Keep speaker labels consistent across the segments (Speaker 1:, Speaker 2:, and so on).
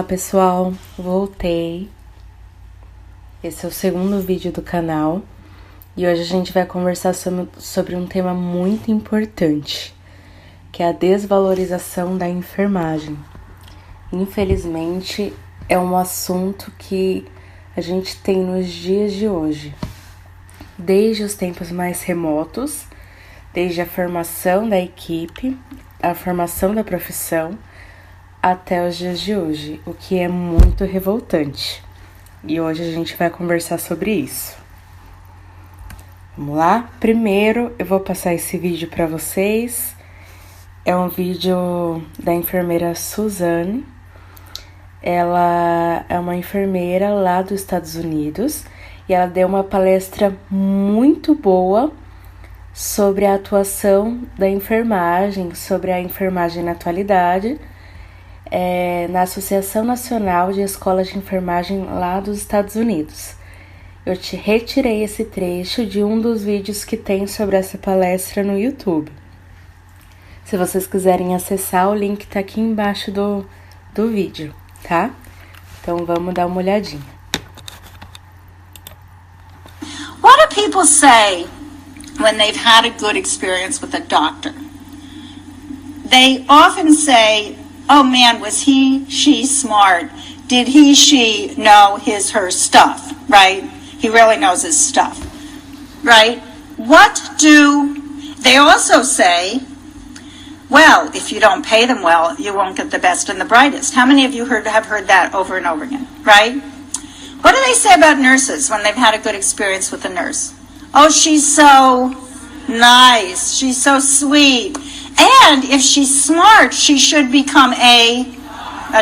Speaker 1: pessoal, voltei. Esse é o segundo vídeo do canal e hoje a gente vai conversar sobre um tema muito importante, que é a desvalorização da enfermagem. Infelizmente, é um assunto que a gente tem nos dias de hoje, desde os tempos mais remotos, desde a formação da equipe, a formação da profissão, até os dias de hoje, o que é muito revoltante. E hoje a gente vai conversar sobre isso. Vamos lá? Primeiro, eu vou passar esse vídeo para vocês. É um vídeo da enfermeira Suzane. Ela é uma enfermeira lá dos Estados Unidos e ela deu uma palestra muito boa sobre a atuação da enfermagem, sobre a enfermagem na atualidade, na Associação Nacional de Escolas de Enfermagem lá dos Estados Unidos. Eu retirei esse trecho de um dos vídeos que tem sobre essa palestra no YouTube. Se vocês quiserem acessar, o link tá aqui embaixo do vídeo, tá? Então vamos dar uma olhadinha.
Speaker 2: What do people say when they've had a good experience with a doctor? They often say, oh man, was he, she smart? Did he, she know his, her stuff, right? He really knows his stuff, right? They also say, well, if you don't pay them well, you won't get the best and the brightest. How many of you have heard that over and over again, right? What do they say about nurses when they've had a good experience with a nurse? Oh, she's so nice. She's so sweet. And if she's smart, she should become a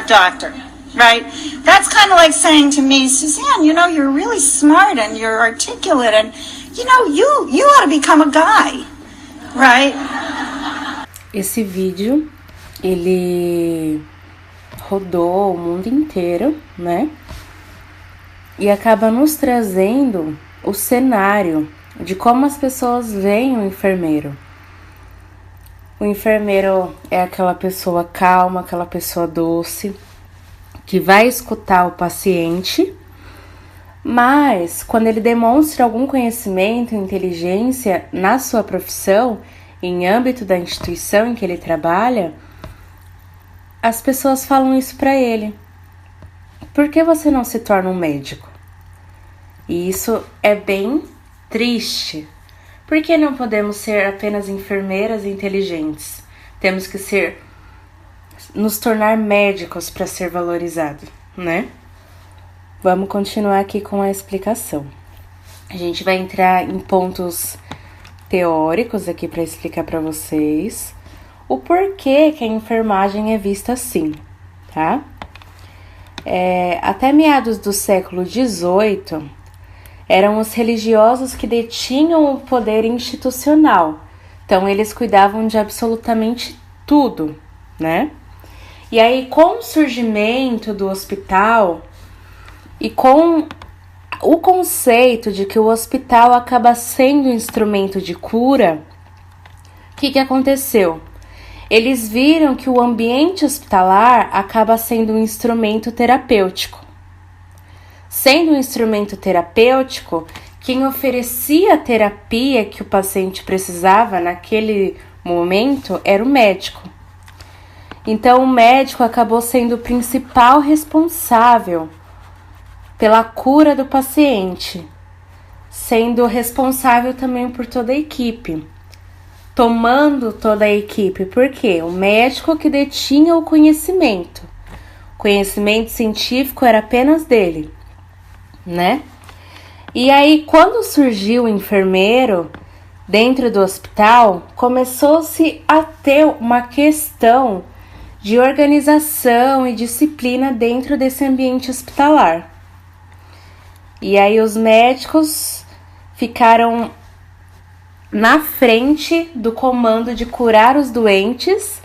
Speaker 2: doctor, right? That's kind of like saying to me, Suzanne, you know, you're really smart and you're articulate and, you know, you ought to become a guy, right?
Speaker 1: Esse vídeo, ele rodou o mundo inteiro, né? E acaba nos trazendo o cenário de como as pessoas veem o enfermeiro. O enfermeiro é aquela pessoa calma, aquela pessoa doce, que vai escutar o paciente, mas quando ele demonstra algum conhecimento, inteligência na sua profissão, em âmbito da instituição em que ele trabalha, as pessoas falam isso para ele. Por que você não se torna um médico? E isso é bem triste. Por que não podemos ser apenas enfermeiras inteligentes? Temos que nos tornar médicos para ser valorizado, né? Vamos continuar aqui com a explicação. A gente vai entrar em pontos teóricos aqui para explicar para vocês o porquê que a enfermagem é vista assim, tá? Até meados do século XVIII, eram os religiosos que detinham o poder institucional. Então, eles cuidavam de absolutamente tudo, né? E aí, com o surgimento do hospital e com o conceito de que o hospital acaba sendo um instrumento de cura, o que aconteceu? Eles viram que o ambiente hospitalar acaba sendo um instrumento terapêutico. Sendo um instrumento terapêutico, quem oferecia a terapia que o paciente precisava naquele momento era o médico. Então, o médico acabou sendo o principal responsável pela cura do paciente, sendo responsável também por toda a equipe, tomando toda a equipe, porque o médico que detinha o conhecimento científico era apenas dele, né? E aí, quando surgiu o enfermeiro dentro do hospital, começou-se a ter uma questão de organização e disciplina dentro desse ambiente hospitalar. E aí os médicos ficaram na frente do comando de curar os doentes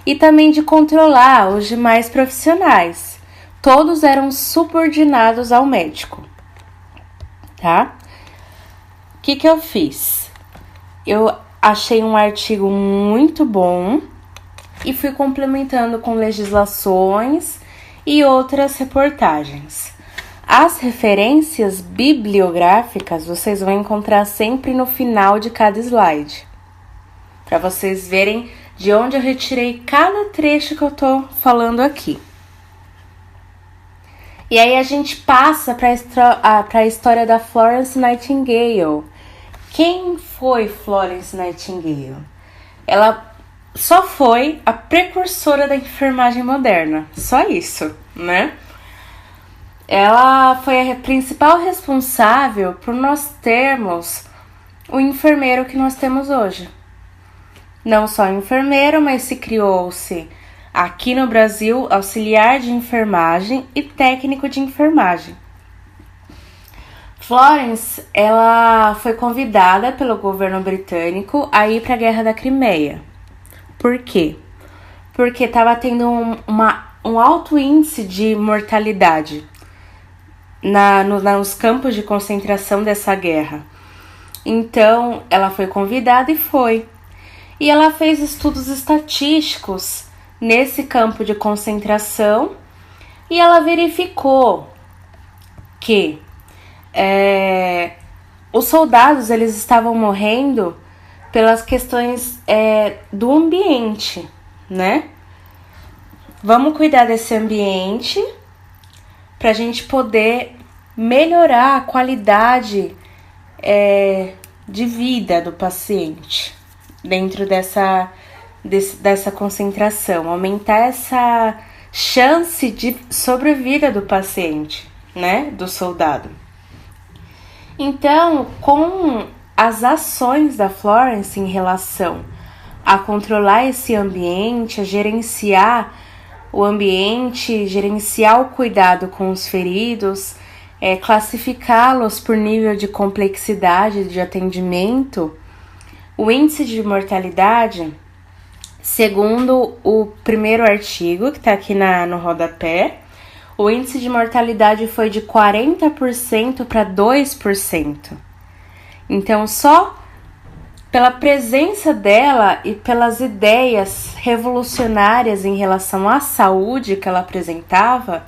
Speaker 1: e também de controlar os demais profissionais. Todos eram subordinados ao médico, tá? O que eu fiz? Eu achei um artigo muito bom e fui complementando com legislações e outras reportagens. As referências bibliográficas vocês vão encontrar sempre no final de cada slide, para vocês verem de onde eu retirei cada trecho que eu tô falando aqui. E aí a gente passa para a história da Florence Nightingale. Quem foi Florence Nightingale? Ela só foi a precursora da enfermagem moderna, só isso, né? Ela foi a principal responsável por nós termos o enfermeiro que nós temos hoje. Não só enfermeiro, mas se criou-se aqui no Brasil auxiliar de enfermagem e técnico de enfermagem. Florence, ela foi convidada pelo governo britânico a ir para a Guerra da Crimeia. Por quê? Porque estava tendo um alto índice de mortalidade nos campos de concentração dessa guerra. Então, ela foi convidada e foi. E ela fez estudos estatísticos nesse campo de concentração e ela verificou que os soldados eles estavam morrendo pelas questões do ambiente, né? Vamos cuidar desse ambiente para a gente poder melhorar a qualidade de vida do paciente dentro dessa concentração, aumentar essa chance de sobrevida do paciente, né, do soldado. Então, com as ações da Florence em relação a controlar esse ambiente, a gerenciar o ambiente, gerenciar o cuidado com os feridos, classificá-los por nível de complexidade de atendimento, o índice de mortalidade, segundo o primeiro artigo, que está aqui no rodapé, o índice de mortalidade foi de 40% para 2%. Então, só pela presença dela e pelas ideias revolucionárias em relação à saúde que ela apresentava,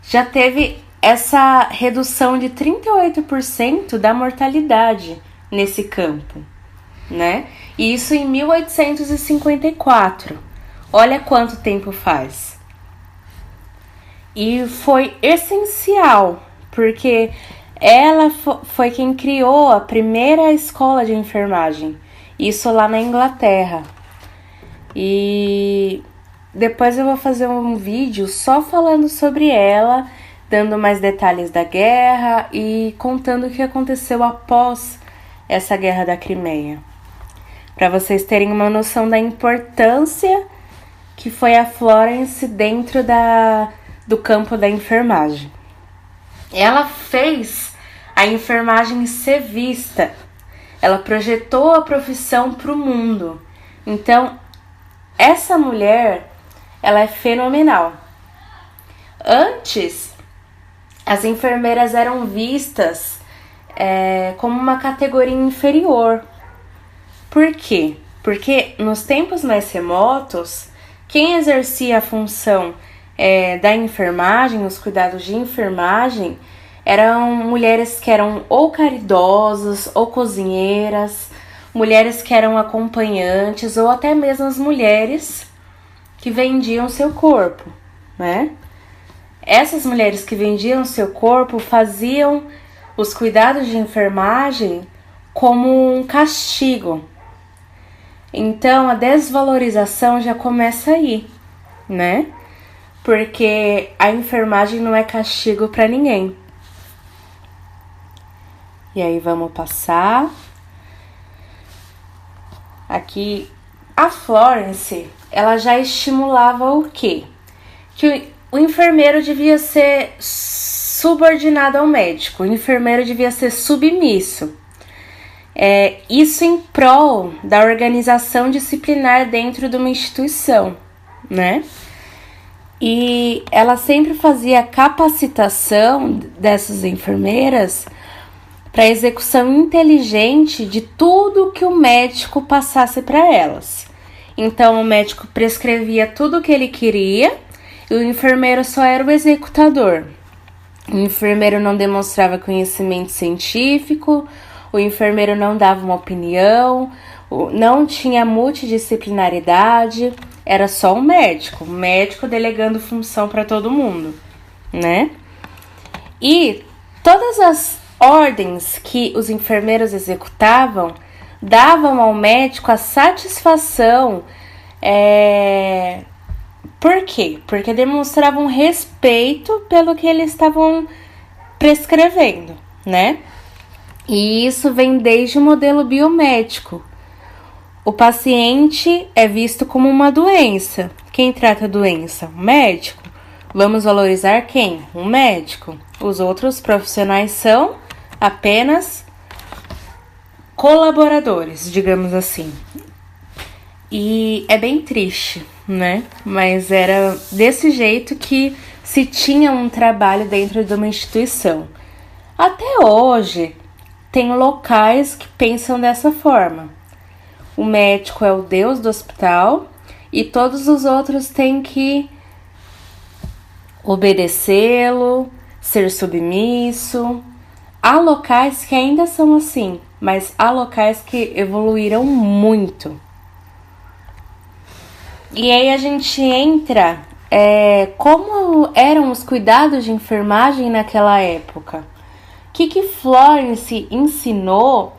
Speaker 1: já teve essa redução de 38% da mortalidade nesse campo, né? E isso em 1854. Olha quanto tempo faz. E foi essencial, porque ela foi quem criou a primeira escola de enfermagem, isso lá na Inglaterra. E depois eu vou fazer um vídeo só falando sobre ela, dando mais detalhes da guerra e contando o que aconteceu após essa Guerra da Crimeia, para vocês terem uma noção da importância que foi a Florence dentro do campo da enfermagem. Ela fez a enfermagem ser vista, ela projetou a profissão para o mundo. Então, essa mulher, ela é fenomenal. Antes, as enfermeiras eram vistas como uma categoria inferior. Por quê? Porque nos tempos mais remotos, quem exercia a função da enfermagem, os cuidados de enfermagem, eram mulheres que eram ou caridosas, ou cozinheiras, mulheres que eram acompanhantes, ou até mesmo as mulheres que vendiam seu corpo, né? Essas mulheres que vendiam seu corpo faziam os cuidados de enfermagem como um castigo. Então, a desvalorização já começa aí, né? Porque a enfermagem não é castigo para ninguém. E aí, vamos passar. Aqui, a Florence, ela já estimulava o quê? Que o enfermeiro devia ser subordinado ao médico, o enfermeiro devia ser submisso. Isso em prol da organização disciplinar dentro de uma instituição, né? E ela sempre fazia capacitação dessas enfermeiras para execução inteligente de tudo que o médico passasse para elas. Então, o médico prescrevia tudo o que ele queria, o enfermeiro só era o executador. O enfermeiro não demonstrava conhecimento científico, o enfermeiro não dava uma opinião, não tinha multidisciplinaridade, era só um médico, delegando função para todo mundo, né? E todas as ordens que os enfermeiros executavam davam ao médico a satisfação. Por quê? Porque demonstravam respeito pelo que eles estavam prescrevendo, né? E isso vem desde o modelo biomédico. O paciente é visto como uma doença. Quem trata a doença? O médico. Vamos valorizar quem? O médico. Os outros profissionais são apenas colaboradores, digamos assim. E é bem triste, né? Mas era desse jeito que se tinha um trabalho dentro de uma instituição. Até hoje, tem locais que pensam dessa forma. O médico é o deus do hospital e todos os outros têm que obedecê-lo, ser submisso. Há locais que ainda são assim, mas há locais que evoluíram muito. E aí a gente entra como eram os cuidados de enfermagem naquela época. O que Florence ensinou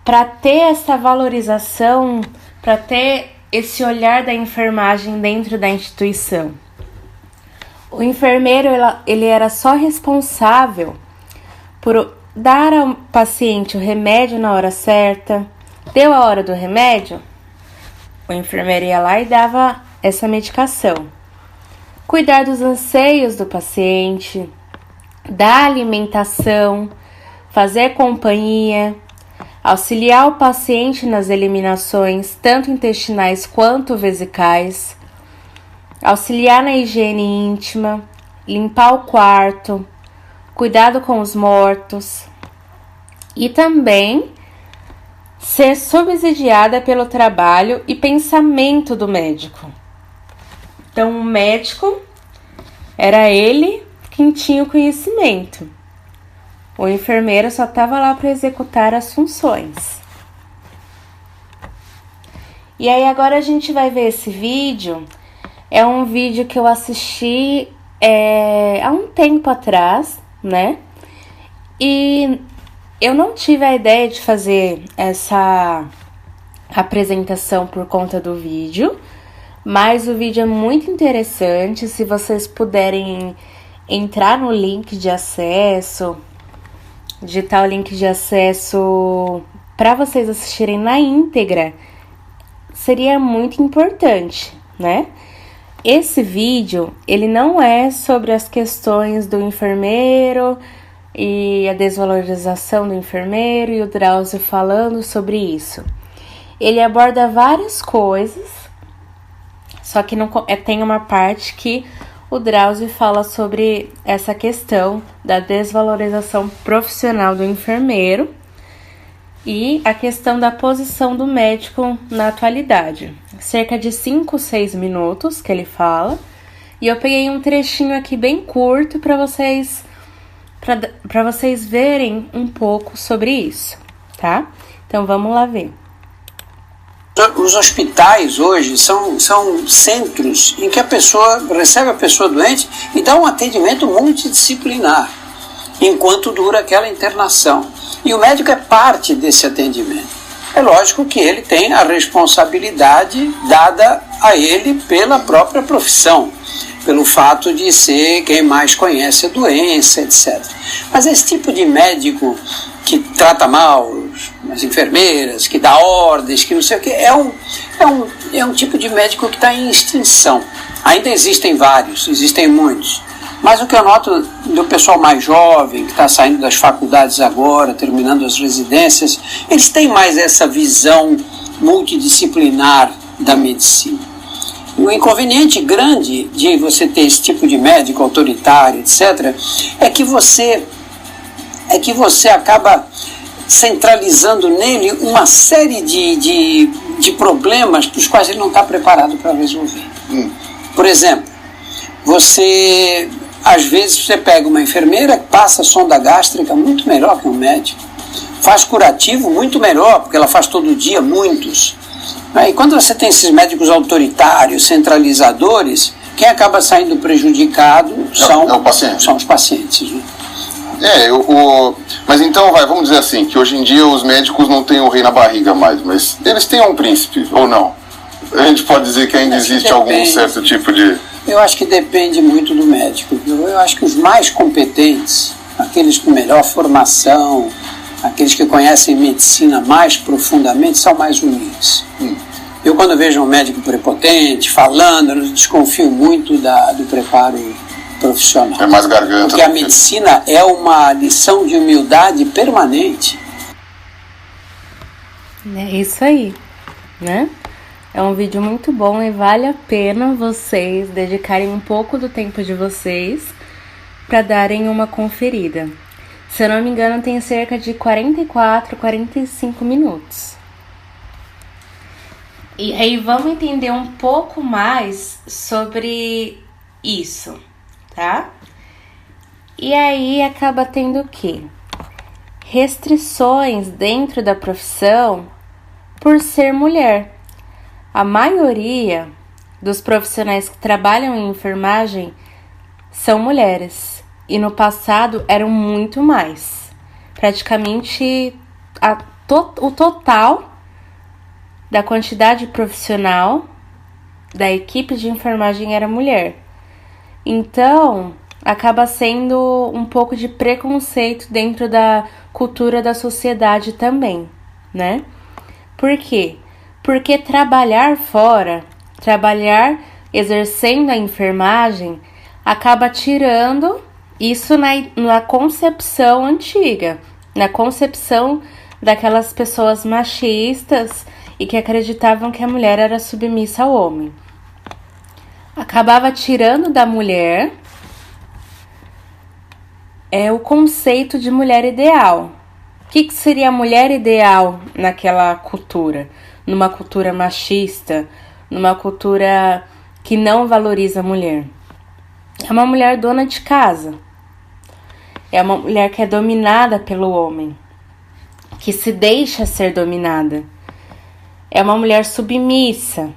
Speaker 1: para ter essa valorização, para ter esse olhar da enfermagem dentro da instituição? O enfermeiro ele era só responsável por dar ao paciente o remédio na hora certa. Deu a hora do remédio? O enfermeiro ia lá e dava essa medicação. Cuidar dos anseios do paciente, da alimentação, fazer companhia, auxiliar o paciente nas eliminações, tanto intestinais quanto vesicais, auxiliar na higiene íntima, limpar o quarto, cuidado com os mortos e também ser subsidiada pelo trabalho e pensamento do médico. Então, o médico era ele quem tinha o conhecimento. O enfermeiro só estava lá para executar as funções. E aí agora a gente vai ver esse vídeo. É um vídeo que eu assisti há um tempo atrás, né? E eu não tive a ideia de fazer essa apresentação por conta do vídeo, mas o vídeo é muito interessante. Se vocês puderem entrar no link de acesso, digitar o link de acesso para vocês assistirem na íntegra, seria muito importante, né? Esse vídeo, ele não é sobre as questões do enfermeiro e a desvalorização do enfermeiro e o Drauzio falando sobre isso. Ele aborda várias coisas, só que tem uma parte que o Drauzio fala sobre essa questão da desvalorização profissional do enfermeiro e a questão da posição do médico na atualidade. Cerca de 5, 6 minutos que ele fala, e eu peguei um trechinho aqui bem curto para vocês verem um pouco sobre isso, tá? Então vamos lá ver.
Speaker 3: Os hospitais hoje são centros em que a pessoa recebe a pessoa doente e dá um atendimento multidisciplinar enquanto dura aquela internação. E o médico é parte desse atendimento. É lógico que ele tem a responsabilidade dada a ele pela própria profissão, pelo fato de ser quem mais conhece a doença, etc. Mas esse tipo de médico que trata mal as enfermeiras, que dá ordens, que não sei o que, é um tipo de médico que está em extinção. Ainda existem vários, existem muitos. Mas o que eu noto do pessoal mais jovem, que está saindo das faculdades agora, terminando as residências, eles têm mais essa visão multidisciplinar da medicina. O inconveniente grande de você ter esse tipo de médico autoritário, etc., é que você acaba centralizando nele uma série de problemas para os quais ele não está preparado para resolver. Por exemplo, Você, às vezes, você pega uma enfermeira que passa sonda gástrica muito melhor que um médico, faz curativo muito melhor, porque ela faz todo dia muitos. E quando você tem esses médicos autoritários, centralizadores, quem acaba saindo prejudicado são os pacientes. Né?
Speaker 4: Mas então, vamos dizer assim, que hoje em dia os médicos não têm o rei na barriga mais, mas eles têm um príncipe, ou não? A gente pode dizer que ainda existe algum certo tipo de...
Speaker 3: Eu acho que depende muito do médico. Eu acho que os mais competentes, aqueles com melhor formação, aqueles que conhecem medicina mais profundamente, são mais humildes. Eu, quando vejo um médico prepotente, falando, eu desconfio muito do preparo profissional.
Speaker 4: É mais garganta.
Speaker 3: Porque a medicina é uma lição de humildade permanente.
Speaker 1: É isso aí, né? É um vídeo muito bom e vale a pena vocês dedicarem um pouco do tempo de vocês para darem uma conferida. Se eu não me engano, tem cerca de 45 minutos. E aí vamos entender um pouco mais sobre isso, tá? E aí acaba tendo o quê? Restrições dentro da profissão por ser mulher. A maioria dos profissionais que trabalham em enfermagem são mulheres. E no passado eram muito mais. Praticamente o total da quantidade profissional da equipe de enfermagem era mulher. Então, acaba sendo um pouco de preconceito dentro da cultura da sociedade também, né? Por quê? Porque trabalhar fora, exercendo a enfermagem, acaba tirando isso na concepção antiga, na concepção daquelas pessoas machistas e que acreditavam que a mulher era submissa ao homem. Acabava tirando da mulher o conceito de mulher ideal. O que seria a mulher ideal naquela cultura? Numa cultura machista, numa cultura que não valoriza a mulher. É uma mulher dona de casa. É uma mulher que é dominada pelo homem, que se deixa ser dominada. É uma mulher submissa.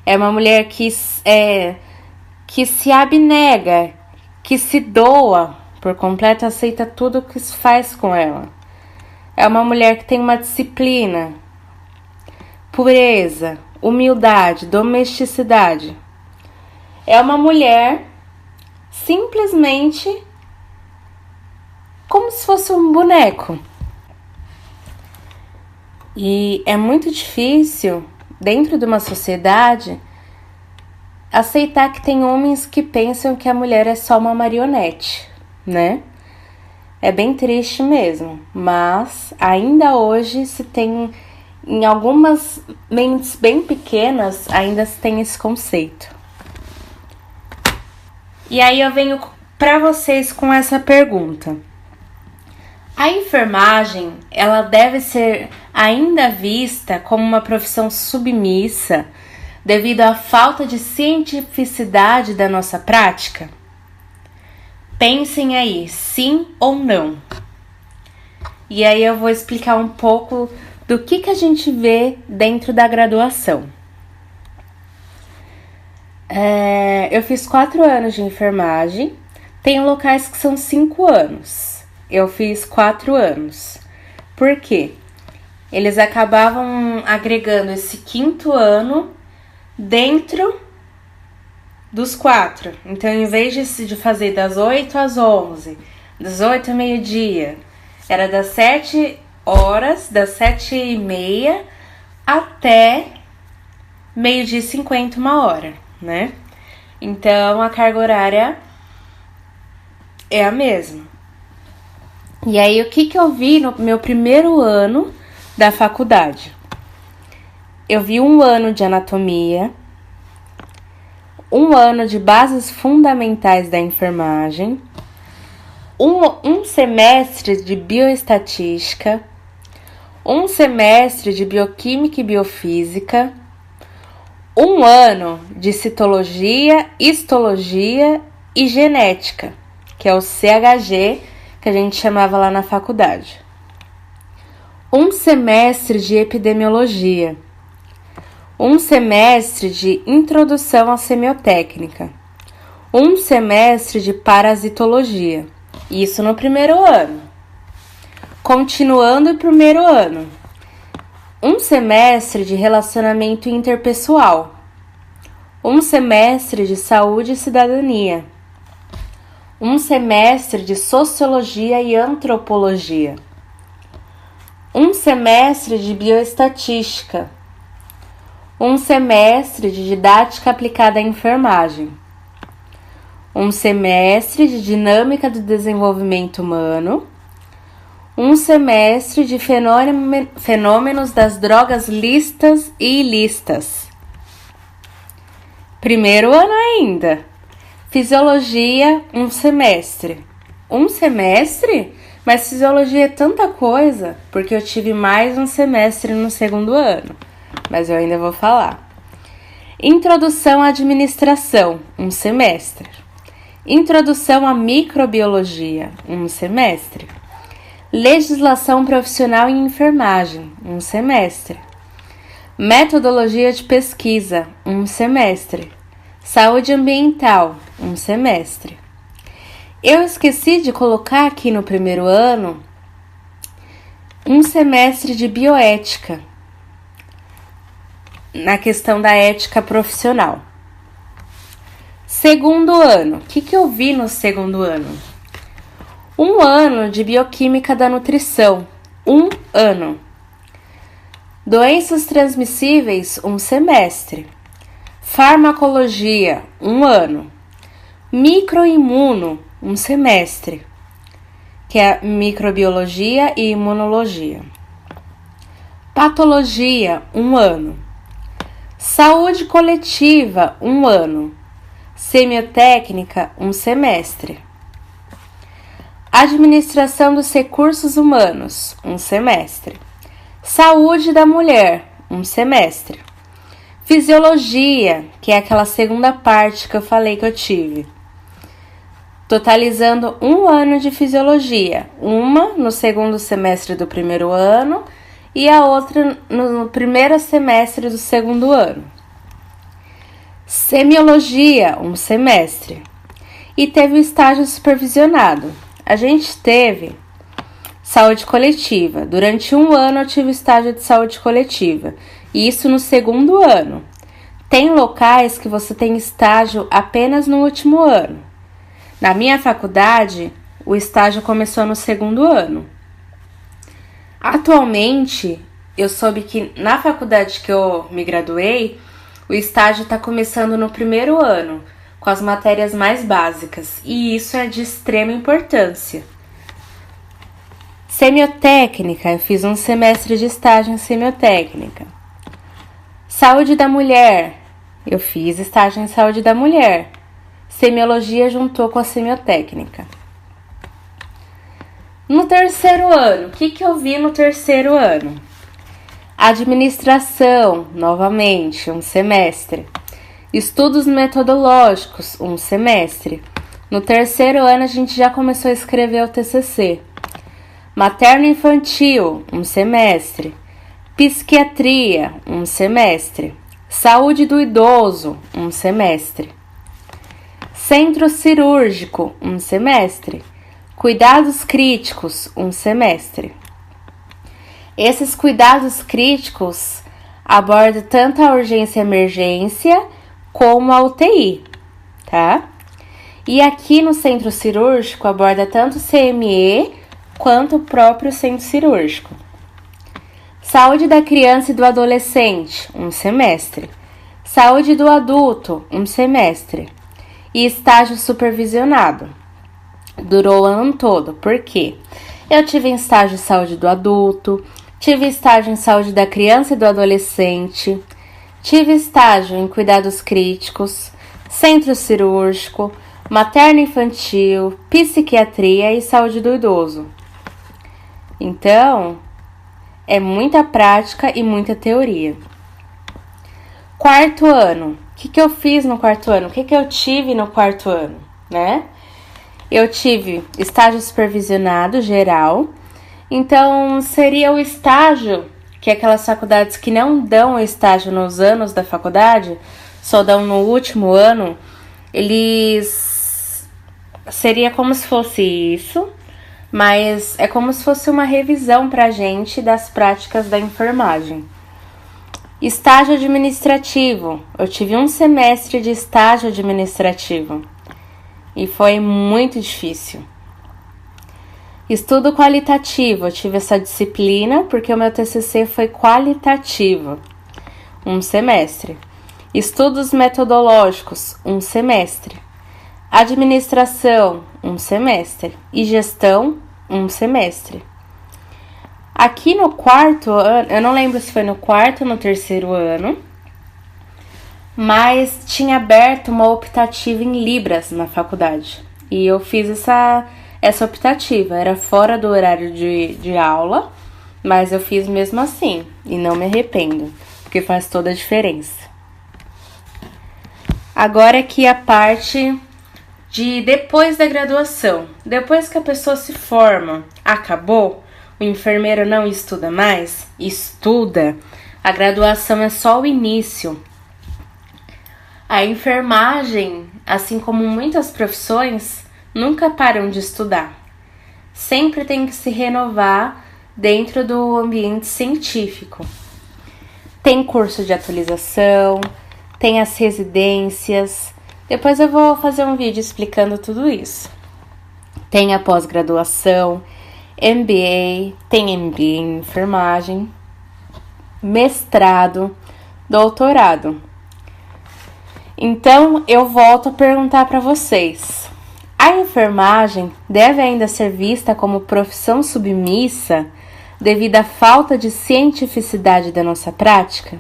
Speaker 1: É uma mulher que se abnega, que se doa por completo, aceita tudo o que se faz com ela. É uma mulher que tem uma disciplina, pureza, humildade, domesticidade. É uma mulher simplesmente como se fosse um boneco. E é muito difícil, dentro de uma sociedade, aceitar que tem homens que pensam que a mulher é só uma marionete, né? É bem triste mesmo, mas ainda hoje se tem... Em algumas mentes bem pequenas, ainda se tem esse conceito. E aí eu venho para vocês com essa pergunta. A enfermagem, ela deve ser ainda vista como uma profissão submissa devido à falta de cientificidade da nossa prática? Pensem aí, sim ou não. E aí eu vou explicar um pouco do que a gente vê dentro da graduação. Eu fiz 4 anos de enfermagem, tem locais que são 5 anos. Eu fiz 4 anos. Por quê? Eles acabavam agregando esse 5º ano dentro dos 4. Então, em vez de fazer das 8 às 11, das 8 ao meio-dia, era das 7 horas, das 7h30 até meio-dia e 50, 1h, né? Então, a carga horária é a mesma. E aí, o que eu vi no meu primeiro ano da faculdade? Eu vi 1 ano de anatomia, 1 ano de bases fundamentais da enfermagem, um semestre de bioestatística, 1 semestre de bioquímica e biofísica, Um ano de citologia, histologia e genética, que é o CHG, que a gente chamava lá na faculdade. Um semestre de epidemiologia. Um semestre de introdução à semiotécnica. Um semestre de parasitologia. Isso no primeiro ano. Continuando o primeiro ano. Um semestre de relacionamento interpessoal. Um semestre de saúde e cidadania. Um semestre de sociologia e antropologia. Um semestre de bioestatística. Um semestre de didática aplicada à enfermagem. Um semestre de dinâmica do desenvolvimento humano. Um semestre de fenômenos das drogas lícitas e ilícitas. Primeiro ano ainda. Fisiologia, um semestre. Um semestre? Mas fisiologia é tanta coisa, porque eu tive mais um semestre no segundo ano. Mas eu ainda vou falar. Introdução à administração, um semestre. Introdução à microbiologia, um semestre. Legislação profissional em enfermagem, um semestre. Metodologia de pesquisa, um semestre. Saúde ambiental, um semestre. Eu esqueci de colocar aqui no primeiro ano um semestre de bioética, na questão da ética profissional. Segundo ano, o que eu vi no segundo ano? Um ano de bioquímica da nutrição, um ano. Doenças transmissíveis, um semestre. Farmacologia, um ano. Microimuno, um semestre, que é microbiologia e imunologia. Patologia, um ano. Saúde coletiva, um ano. Semiotécnica, um semestre. Administração dos recursos humanos, um semestre. Saúde da mulher, um semestre. Fisiologia, que é aquela segunda parte que eu falei que eu tive. Totalizando um ano de fisiologia. Uma no segundo semestre do primeiro ano e a outra no primeiro semestre do segundo ano. Semiologia, um semestre. E teve o estágio supervisionado. A gente teve saúde coletiva. Durante um ano eu tive o estágio de saúde coletiva. E isso no segundo ano. Tem locais que você tem estágio apenas no último ano. Na minha faculdade, o estágio começou no segundo ano. Atualmente, eu soube que na faculdade que eu me graduei, o estágio está começando no primeiro ano, com as matérias mais básicas, e isso é de extrema importância. Semiotécnica, eu fiz um semestre de estágio em semiotécnica. Saúde da mulher, eu fiz estágio em saúde da mulher. Semiologia juntou com a semiotécnica. No terceiro ano, o que eu vi no terceiro ano? Administração, novamente, um semestre. Estudos metodológicos, um semestre. No terceiro ano, a gente já começou a escrever o TCC. Materno-infantil, um semestre. Psiquiatria, um semestre. Saúde do idoso, um semestre. Centro cirúrgico, um semestre. Cuidados críticos, um semestre. Esses cuidados críticos abordam tanto a urgência e emergência como a UTI, tá? E aqui no centro cirúrgico aborda tanto o CME quanto o próprio centro cirúrgico. Saúde da criança e do adolescente, um semestre. Saúde do adulto, um semestre. E estágio supervisionado. Durou o ano todo. Por quê? Eu tive estágio em saúde do adulto, tive estágio em saúde da criança e do adolescente, tive estágio em cuidados críticos, centro cirúrgico, materno-infantil, psiquiatria e saúde do idoso. Então, é muita prática e muita teoria. Quarto ano. O que eu fiz no quarto ano? O que eu tive no quarto ano, né? Eu tive estágio supervisionado geral. Então, seria o estágio, que é aquelas faculdades que não dão o estágio nos anos da faculdade, só dão no último ano. Eles... Seria como se fosse isso, mas é como se fosse uma revisão pra gente das práticas da enfermagem. Estágio administrativo. Eu tive um semestre de estágio administrativo e foi muito difícil. Estudo qualitativo. Eu tive essa disciplina porque o meu TCC foi qualitativo. Um semestre. Estudos metodológicos. Um semestre. Administração. Um semestre. E gestão. Um semestre. Aqui no quarto ano, eu não lembro se foi no quarto ou no terceiro ano, mas tinha aberto uma optativa em Libras na faculdade. E eu fiz essa optativa. Era fora do horário de aula, mas eu fiz mesmo assim. E não me arrependo, porque faz toda a diferença. Agora aqui a parte de depois da graduação. Depois que a pessoa se forma, acabou... O enfermeiro não estuda mais? Estuda. A graduação é só o início. A enfermagem, assim como muitas profissões, nunca param de estudar. Sempre tem que se renovar dentro do ambiente científico. Tem curso de atualização, tem as residências. Depois eu vou fazer um vídeo explicando tudo isso. Tem a pós-graduação, MBA, tem MBA em enfermagem, mestrado, doutorado. Então, eu volto a perguntar para vocês. A enfermagem deve ainda ser vista como profissão submissa devido à falta de cientificidade da nossa prática?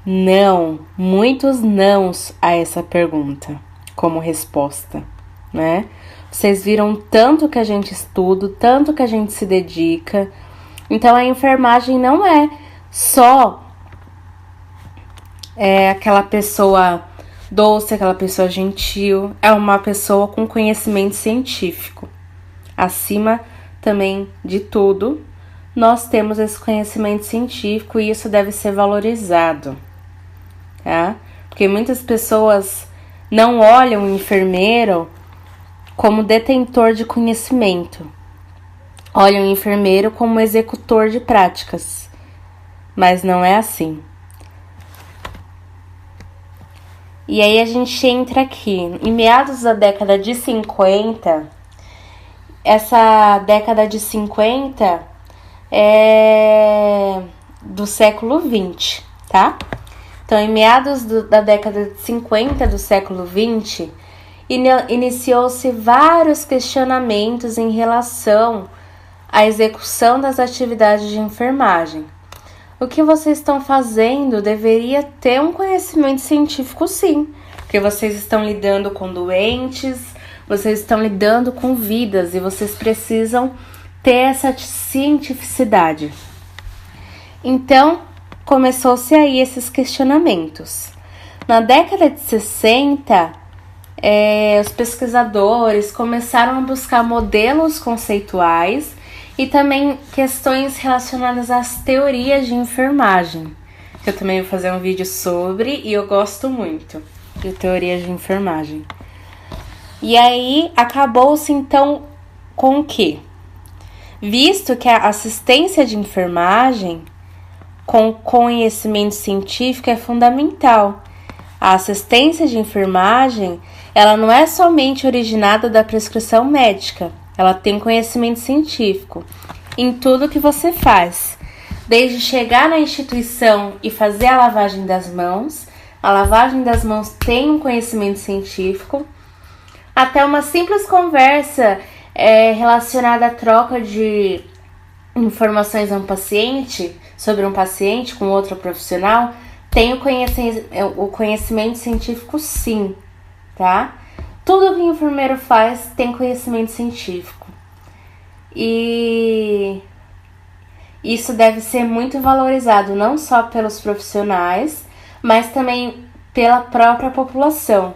Speaker 1: Não, muitos nãos a essa pergunta como resposta, né? Vocês viram tanto que a gente estuda, tanto que a gente se dedica. Então, a enfermagem não é só aquela pessoa doce, aquela pessoa gentil. É uma pessoa com conhecimento científico. Acima também de tudo, nós temos esse conhecimento científico e isso deve ser valorizado, tá? Porque muitas pessoas não olham o enfermeiro como detentor de conhecimento. Olham o enfermeiro como executor de práticas, mas não é assim. E aí a gente entra aqui, em meados da década de 50, essa década de 50 é do século 20, tá? Então, em meados da década de 50 do século 20, iniciou-se vários questionamentos em relação à execução das atividades de enfermagem. O que vocês estão fazendo deveria ter um conhecimento científico, sim, porque vocês estão lidando com doentes, vocês estão lidando com vidas e vocês precisam ter essa cientificidade. Então, começou-se aí esses questionamentos. Na década de 60, os pesquisadores começaram a buscar modelos conceituais e também questões relacionadas às teorias de enfermagem, que eu também vou fazer um vídeo sobre e eu gosto muito de teorias de enfermagem. E aí acabou-se então com o quê? Visto que a assistência de enfermagem com conhecimento científico é fundamental. A assistência de enfermagem, ela não é somente originada da prescrição médica, ela tem conhecimento científico em tudo que você faz. Desde chegar na instituição e fazer a lavagem das mãos, a lavagem das mãos tem um conhecimento científico, até uma simples conversa relacionada à troca de informações a um paciente, sobre um paciente com outro profissional, tem o conhecimento científico, sim, tá? Tudo que o enfermeiro faz tem conhecimento científico. E isso deve ser muito valorizado, não só pelos profissionais, mas também pela própria população.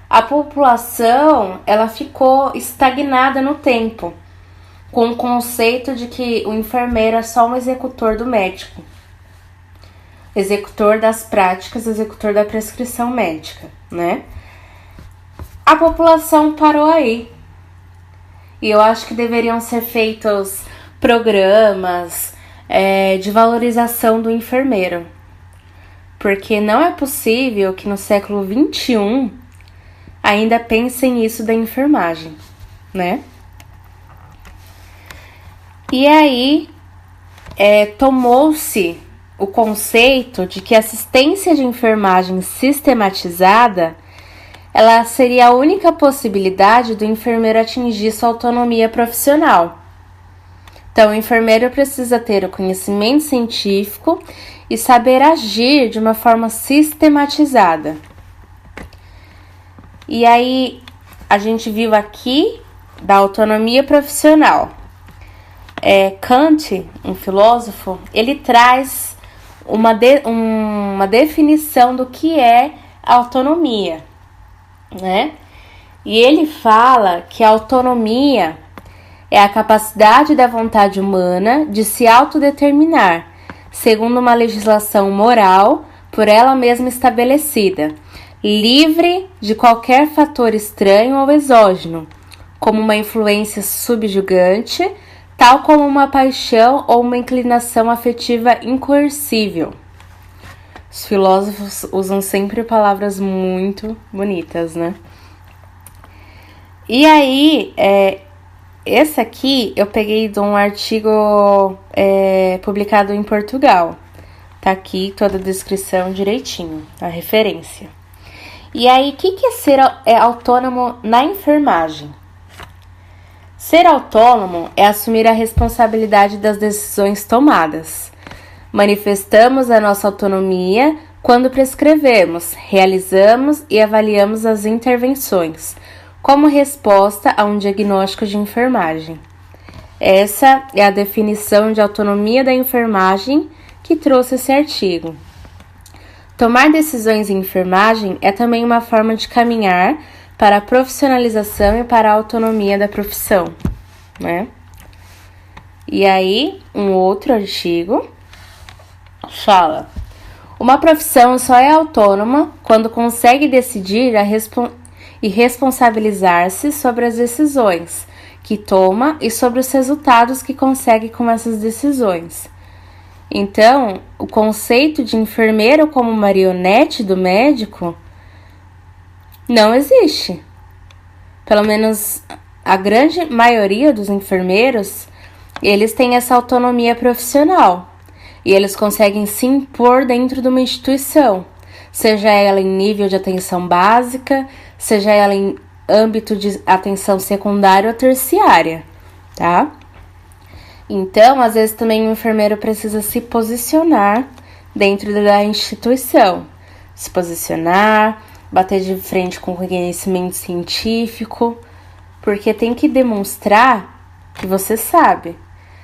Speaker 1: A população, ela ficou estagnada no tempo, com o conceito de que o enfermeiro é só um executor do médico, executor das práticas, executor da prescrição médica, né? A população parou aí. E eu acho que deveriam ser feitos programas de valorização do enfermeiro. Porque não é possível que no século XXI ainda pensem isso da enfermagem, né? E aí, tomou-se o conceito de que a assistência de enfermagem sistematizada, ela seria a única possibilidade do enfermeiro atingir sua autonomia profissional. Então, o enfermeiro precisa ter o conhecimento científico e saber agir de uma forma sistematizada. E aí, a gente viu aqui da autonomia profissional. Kant, um filósofo, ele traz uma definição do que é autonomia, né? E ele fala que a autonomia é a capacidade da vontade humana de se autodeterminar, segundo uma legislação moral por ela mesma estabelecida, livre de qualquer fator estranho ou exógeno, como uma influência subjugante, tal como uma paixão ou uma inclinação afetiva incoercível. Os filósofos usam sempre palavras muito bonitas, né? E aí, esse aqui eu peguei de um artigo publicado em Portugal. Tá aqui toda a descrição direitinho, a referência. E aí, o que é ser autônomo na enfermagem? Ser autônomo é assumir a responsabilidade das decisões tomadas. Manifestamos a nossa autonomia quando prescrevemos, realizamos e avaliamos as intervenções, como resposta a um diagnóstico de enfermagem. Essa é a definição de autonomia da enfermagem que trouxe esse artigo. Tomar decisões em enfermagem é também uma forma de caminhar para a profissionalização e para a autonomia da profissão, né? E aí, um outro artigo fala: uma profissão só é autônoma quando consegue decidir e responsabilizar-se sobre as decisões que toma e sobre os resultados que consegue com essas decisões. Então, o conceito de enfermeiro como marionete do médico não existe. Pelo menos a grande maioria dos enfermeiros, eles têm essa autonomia profissional e eles conseguem se impor dentro de uma instituição, seja ela em nível de atenção básica, seja ela em âmbito de atenção secundária ou terciária, tá? Então, às vezes também o enfermeiro precisa se posicionar dentro da instituição, se posicionar, bater de frente com conhecimento científico, porque tem que demonstrar que você sabe,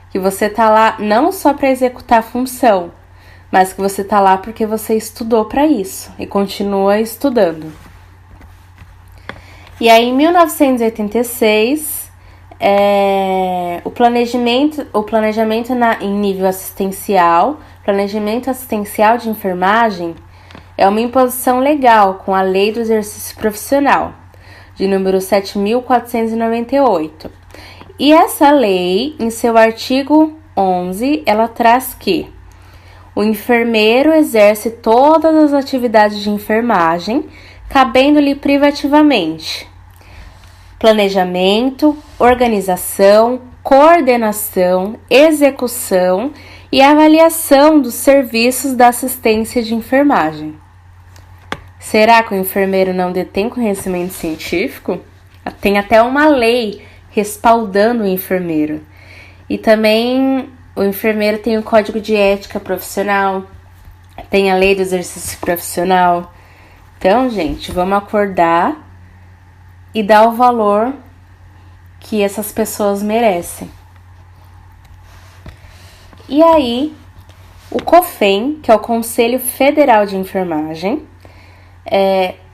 Speaker 1: que você tá lá não só para executar a função, mas que você tá lá porque você estudou para isso e continua estudando. E aí, em 1986, o planejamento em nível assistencial, planejamento assistencial de enfermagem, é uma imposição legal com a Lei do Exercício Profissional, de número 7.498. E essa lei, em seu artigo 11, ela traz que o enfermeiro exerce todas as atividades de enfermagem, cabendo-lhe privativamente planejamento, organização, coordenação, execução e avaliação dos serviços da assistência de enfermagem. Será que o enfermeiro não detém conhecimento científico? Tem até uma lei respaldando o enfermeiro. E também o enfermeiro tem o Código de Ética Profissional, tem a Lei do Exercício Profissional. Então, gente, vamos acordar e dar o valor que essas pessoas merecem. E aí, O COFEN, que é o Conselho Federal de Enfermagem,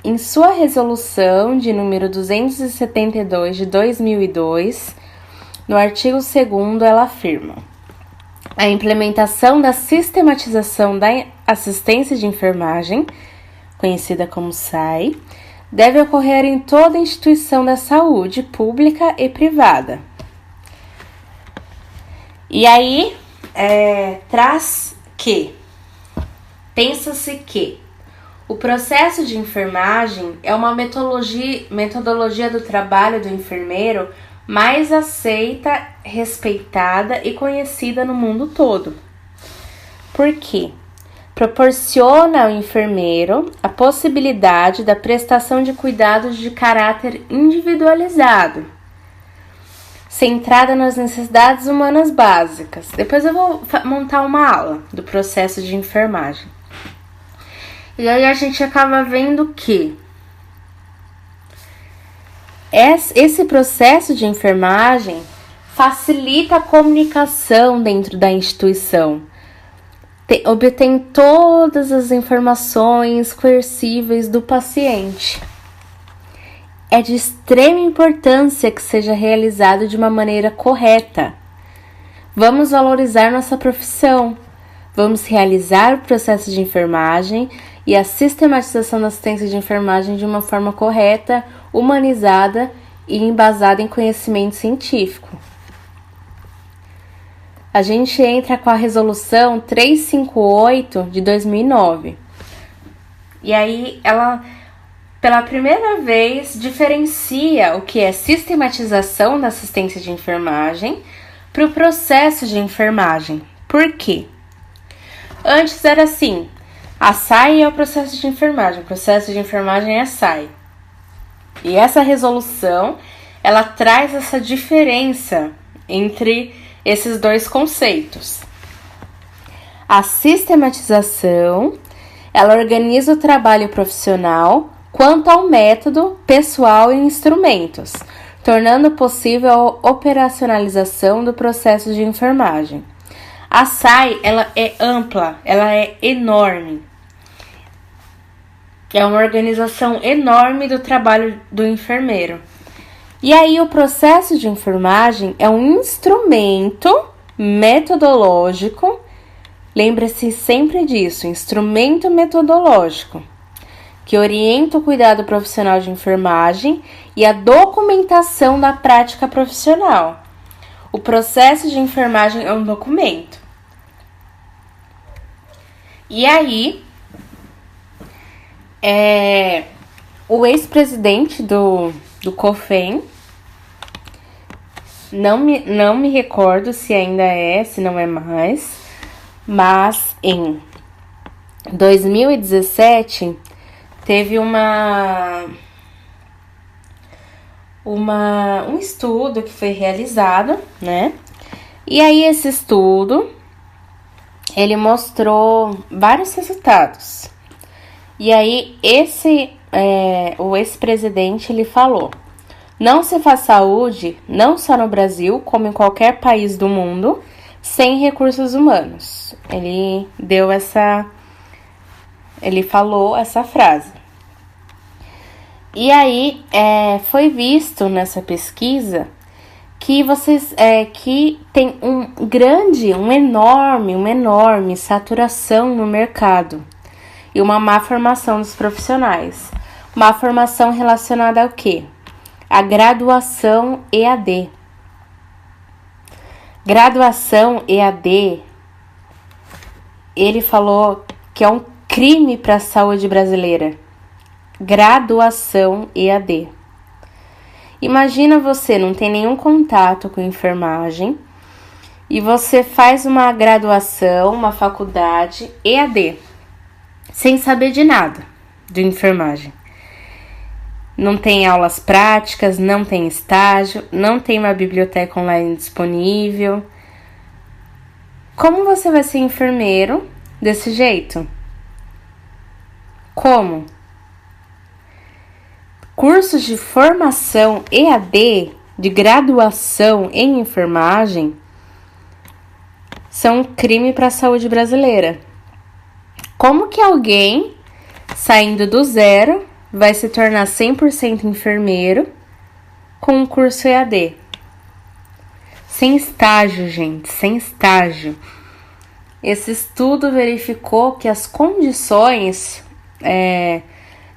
Speaker 1: em sua resolução de número 272 de 2002, no artigo 2º, ela afirma: a implementação da sistematização da assistência de enfermagem, conhecida como SAI, deve ocorrer em toda instituição da saúde, pública e privada. E aí, traz que, pensa-se que o processo de enfermagem é uma metodologia do trabalho do enfermeiro mais aceita, respeitada e conhecida no mundo todo. Por quê? Proporciona ao enfermeiro a possibilidade da prestação de cuidados de caráter individualizado, centrada nas necessidades humanas básicas. Depois eu vou montar uma aula do processo de enfermagem. E aí a gente acaba vendo que esse processo de enfermagem facilita a comunicação dentro da instituição, obtém todas as informações coercíveis do paciente. É de extrema importância que seja realizado de uma maneira correta. Vamos valorizar nossa profissão, vamos realizar o processo de enfermagem e a sistematização da assistência de enfermagem de uma forma correta, humanizada e embasada em conhecimento científico. A gente entra com a resolução 358 de 2009. E aí ela, pela primeira vez, diferencia o que é sistematização da assistência de enfermagem para o processo de enfermagem. Por quê? Antes era assim: a SAI é o processo de enfermagem, o processo de enfermagem é a SAI. E essa resolução, ela traz essa diferença entre esses dois conceitos. A sistematização, ela organiza o trabalho profissional quanto ao método, pessoal e instrumentos, tornando possível a operacionalização do processo de enfermagem. A SAI, ela é ampla, ela é enorme. É uma organização enorme do trabalho do enfermeiro. E aí o processo de enfermagem é um instrumento metodológico, lembre-se sempre disso, instrumento metodológico, que orienta o cuidado profissional de enfermagem e a documentação da prática profissional. O processo de enfermagem é um documento. E aí, o ex-presidente do COFEN, não me recordo se ainda se não é mais, mas em 2017 teve um estudo que foi realizado, né? E aí esse estudo, ele mostrou vários resultados. E aí o ex-presidente, ele falou: não se faz saúde, não só no Brasil, como em qualquer país do mundo, sem recursos humanos. Ele falou essa frase. E aí, foi visto nessa pesquisa que que tem uma enorme saturação no mercado e uma má formação dos profissionais. Má formação relacionada ao quê? A graduação EAD. Graduação EAD, ele falou que é um crime para a saúde brasileira. Graduação EAD. Imagina, você não tem nenhum contato com enfermagem e você faz uma graduação, uma faculdade EAD, sem saber de nada de enfermagem. Não tem aulas práticas, não tem estágio, não tem uma biblioteca online disponível. Como você vai ser enfermeiro desse jeito? Como? Cursos de formação EAD, de graduação em enfermagem, são um crime para a saúde brasileira. Como que alguém saindo do zero vai se tornar 100% enfermeiro com um curso EAD? Sem estágio, gente, sem estágio. Esse estudo verificou que as condições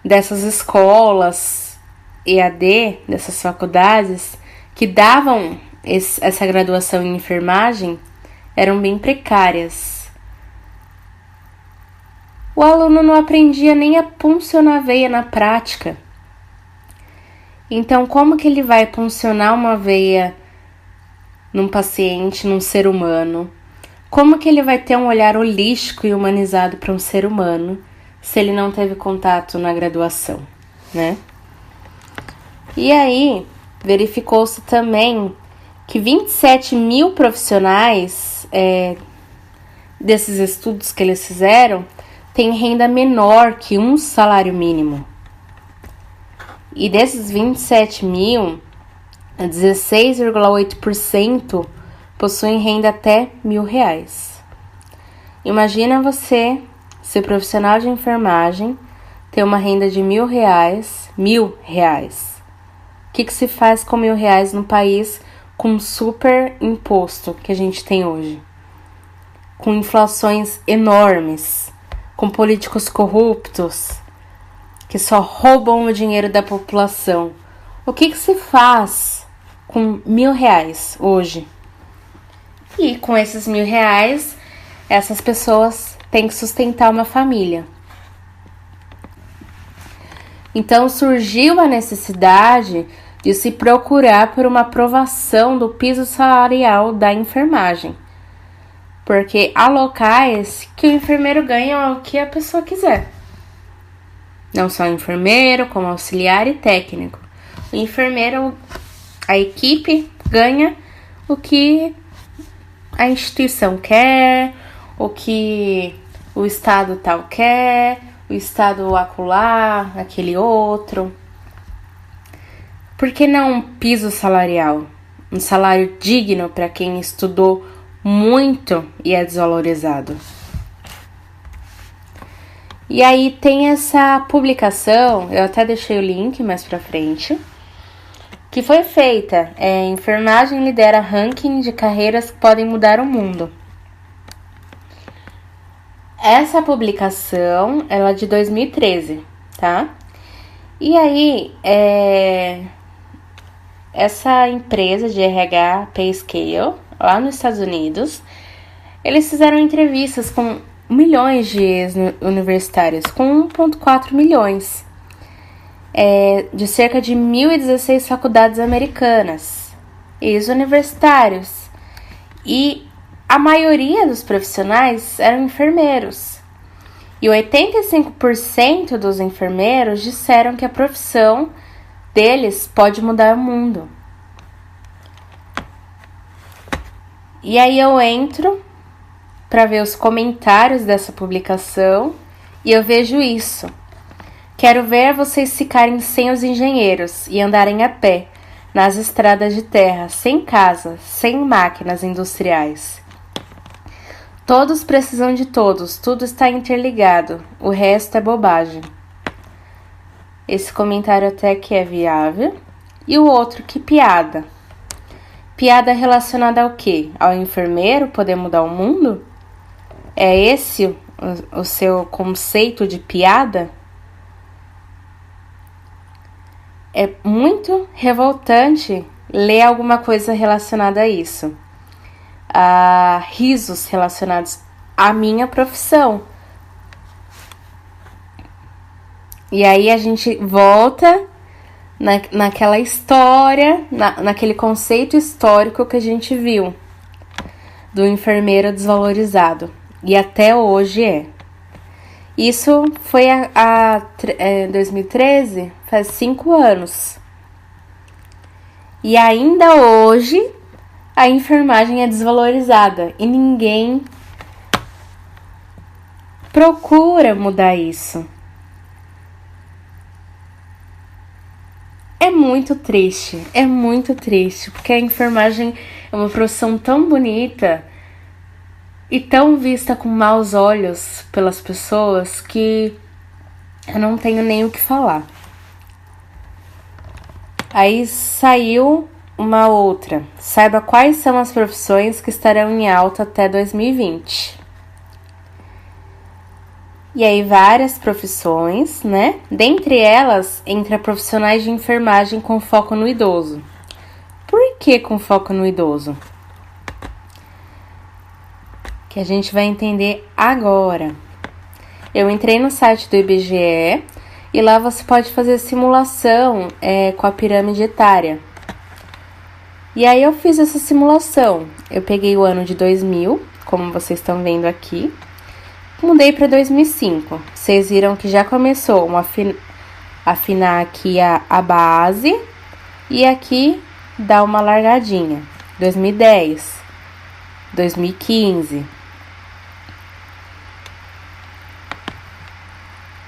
Speaker 1: dessas escolas EAD, dessas faculdades, que davam essa graduação em enfermagem, eram bem precárias. O aluno não aprendia nem a puncionar a veia na prática. Então, como que ele vai puncionar uma veia num paciente, num ser humano? Como que ele vai ter um olhar holístico e humanizado para um ser humano se ele não teve contato na graduação, né? E aí, verificou-se também que 27 mil profissionais desses estudos que eles fizeram têm renda menor que um salário mínimo. E desses 27 mil, 16,8% possuem renda até R$1.000. Imagina você, ser profissional de enfermagem, ter uma renda de R$1.000, R$1.000. O que se faz com R$1.000 no país com super imposto que a gente tem hoje? Com inflações enormes, com políticos corruptos que só roubam o dinheiro da população. O que se faz com R$1.000 hoje? E com esses R$1.000, essas pessoas têm que sustentar uma família. Então surgiu a necessidade de se procurar por uma aprovação do piso salarial da enfermagem. Porque há locais que o enfermeiro ganha o que a pessoa quiser. Não só o enfermeiro, como auxiliar e técnico. O enfermeiro, a equipe, ganha o que a instituição quer, o que o estado tal quer, o estado acolá, aquele outro. Por que não um piso salarial? Um salário digno para quem estudou muito e é desvalorizado. E aí tem essa publicação, eu até deixei o link mais pra frente, que foi feita. Enfermagem lidera ranking de carreiras que podem mudar o mundo. Essa publicação, ela é de 2013, tá? E aí, essa empresa de RH PayScale, lá nos Estados Unidos, eles fizeram entrevistas com milhões de ex-universitários, com 1,4 milhões, de cerca de 1.016 faculdades americanas, ex-universitários. E a maioria dos profissionais eram enfermeiros. E 85% dos enfermeiros disseram que a profissão deles pode mudar o mundo. E aí eu entro para ver os comentários dessa publicação e eu vejo isso. Quero ver vocês ficarem sem os engenheiros e andarem a pé nas estradas de terra, sem casa, sem máquinas industriais. Todos precisam de todos, tudo está interligado, o resto é bobagem. Esse comentário até que é viável. E o outro, que piada. Piada relacionada ao quê? Ao enfermeiro poder mudar o mundo? É esse o seu conceito de piada? É muito revoltante ler alguma coisa relacionada a isso. Risos relacionados à minha profissão. E aí a gente volta naquela história, naquele conceito histórico que a gente viu do enfermeiro desvalorizado. E até hoje é. Isso foi em 2013, faz 5 anos. E ainda hoje a enfermagem é desvalorizada e ninguém procura mudar isso. É muito triste, porque a enfermagem é uma profissão tão bonita, e tão vista com maus olhos pelas pessoas que eu não tenho nem o que falar. Aí saiu uma outra. Saiba quais são as profissões que estarão em alta até 2020. E aí várias profissões, né? Dentre elas, entra profissionais de enfermagem com foco no idoso. Por que com foco no idoso? Que a gente vai entender agora. Eu entrei no site do IBGE e lá você pode fazer simulação com a pirâmide etária. E aí eu fiz essa simulação. Eu peguei o ano de 2000, como vocês estão vendo aqui. Mudei para 2005. Vocês viram que já começou a afinar aqui a base. E aqui dá uma largadinha. 2010, 2015,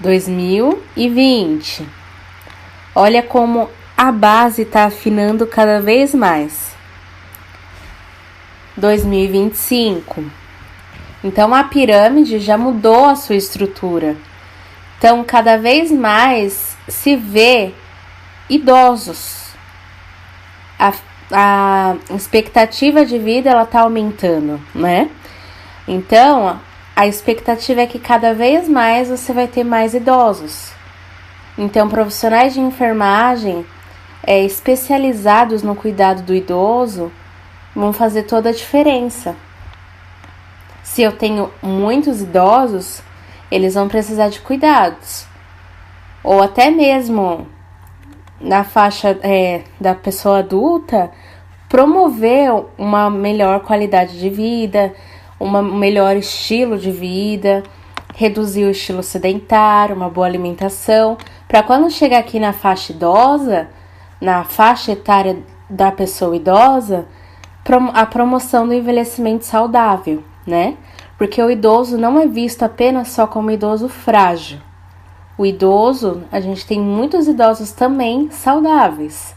Speaker 1: 2020. Olha como a base está afinando cada vez mais. 2025. Então a pirâmide já mudou a sua estrutura. Então cada vez mais se vê idosos. A expectativa de vida ela está aumentando, né? Então a expectativa é que cada vez mais você vai ter mais idosos. Então, profissionais de enfermagem especializados no cuidado do idoso vão fazer toda a diferença. Se eu tenho muitos idosos, eles vão precisar de cuidados. Ou até mesmo na faixa da pessoa adulta, promover uma melhor qualidade de vida, um melhor estilo de vida, reduzir o estilo sedentário, uma boa alimentação, para quando chegar aqui na faixa idosa, na faixa etária da pessoa idosa, a promoção do envelhecimento saudável, né? Porque o idoso não é visto apenas só como idoso frágil. O idoso, a gente tem muitos idosos também saudáveis.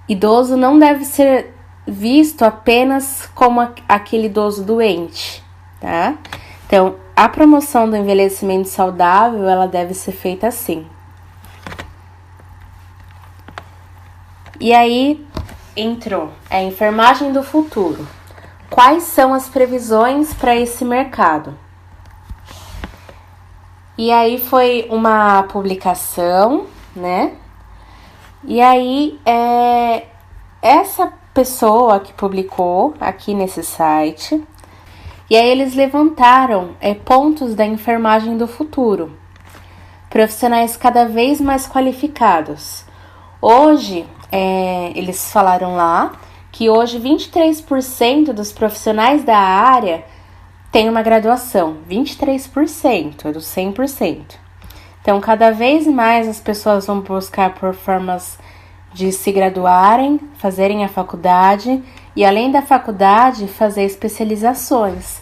Speaker 1: Idoso não deve ser visto apenas como aquele idoso doente, tá? Então, a promoção do envelhecimento saudável, ela deve ser feita assim. E aí, entrou a enfermagem do futuro. Quais são as previsões para esse mercado? E aí foi uma publicação, né? E aí, essa pessoa que publicou aqui nesse site, e aí eles levantaram pontos da enfermagem do futuro. Profissionais cada vez mais qualificados. Hoje, eles falaram lá que hoje 23% dos profissionais da área têm uma graduação. 23% dos 100%. Então, cada vez mais as pessoas vão buscar por formas de se graduarem, fazerem a faculdade e, além da faculdade, fazer especializações.